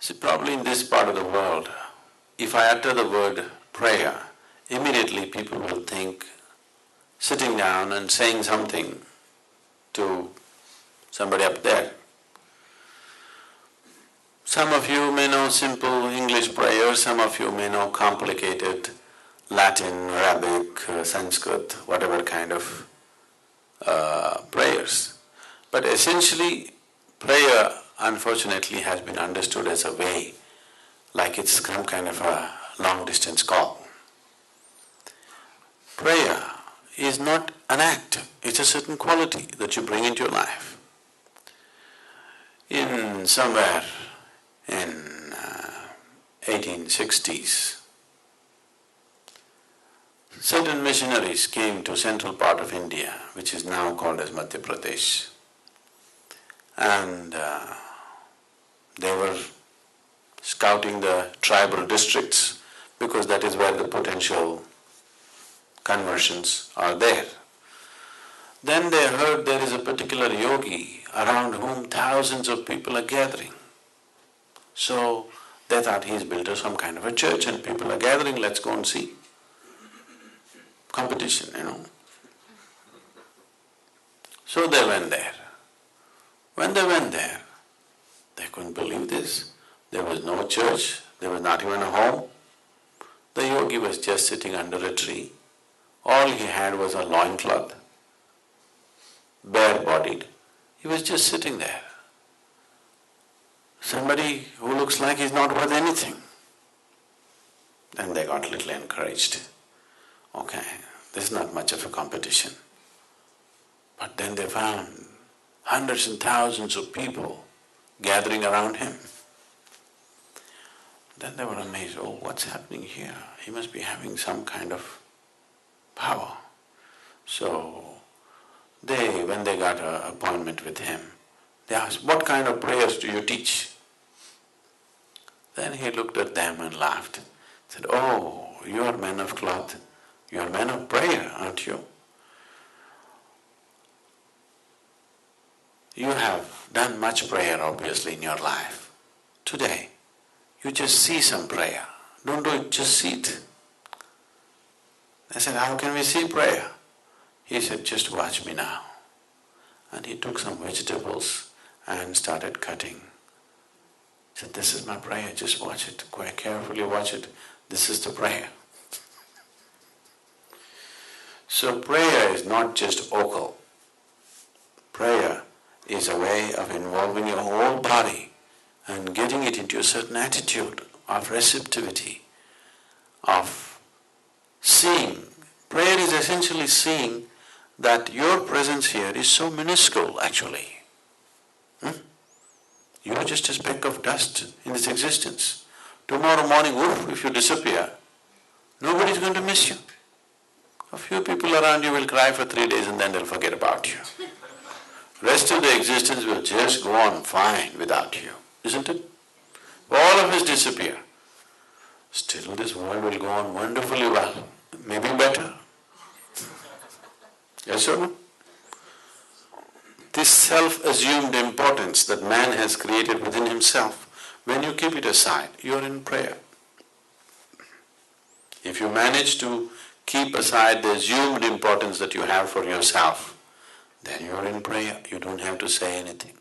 See, probably in this part of the world, if I utter the word prayer, immediately people will think sitting down and saying something to somebody up there. Some of you may know simple English prayers, some of you may know complicated Latin, Arabic, Sanskrit, whatever kind of prayers. But essentially, prayer unfortunately has been understood as a way, like it's some kind of a long-distance call. Prayer is not an act, it's a certain quality that you bring into your life. In somewhere in 1860s, certain missionaries came to central part of India, which is now called as Madhya Pradesh, and they were scouting the tribal districts because that is where the potential conversions are there. Then they heard there is a particular yogi around whom thousands of people are gathering. So they thought he's built some kind of a church and people are gathering, let's go and see. Competition, So they went there. When they went there, they couldn't believe this. There was no church, there was not even a home. The yogi was just sitting under a tree. All he had was a loincloth, bare-bodied. He was just sitting there. Somebody who looks like he's not worth anything. Then they got a little encouraged. Okay, there's not much of a competition. But then they found hundreds and thousands of people gathering around him. Then they were amazed, oh, what's happening here? He must be having some kind of power. So when they got an appointment with him, they asked, what kind of prayers do you teach? Then he looked at them and laughed, said, oh, you are men of cloth, you are men of prayer, aren't you? You have done much prayer obviously in your life. Today, you just see some prayer. Don't do it, just see it. I said, how can we see prayer? He said, just watch me now. And he took some vegetables and started cutting. He said, this is my prayer, just watch it, quite carefully watch it. This is the prayer. So prayer is not just vocal. Prayer is a way of involving your whole body and getting it into a certain attitude of receptivity, of seeing. Prayer is essentially seeing that your presence here is so minuscule actually. You are just a speck of dust in this existence. Tomorrow morning, woof, if you disappear, nobody is going to miss you. A few people around you will cry for 3 days and then they'll forget about you. Rest of the existence will just go on fine without you, isn't it? All of us disappear. Still this world will go on wonderfully well, maybe better. Yes or no? This self-assumed importance that man has created within himself, when you keep it aside, you are in prayer. If you manage to keep aside the assumed importance that you have for yourself, then you are in prayer, you don't have to say anything.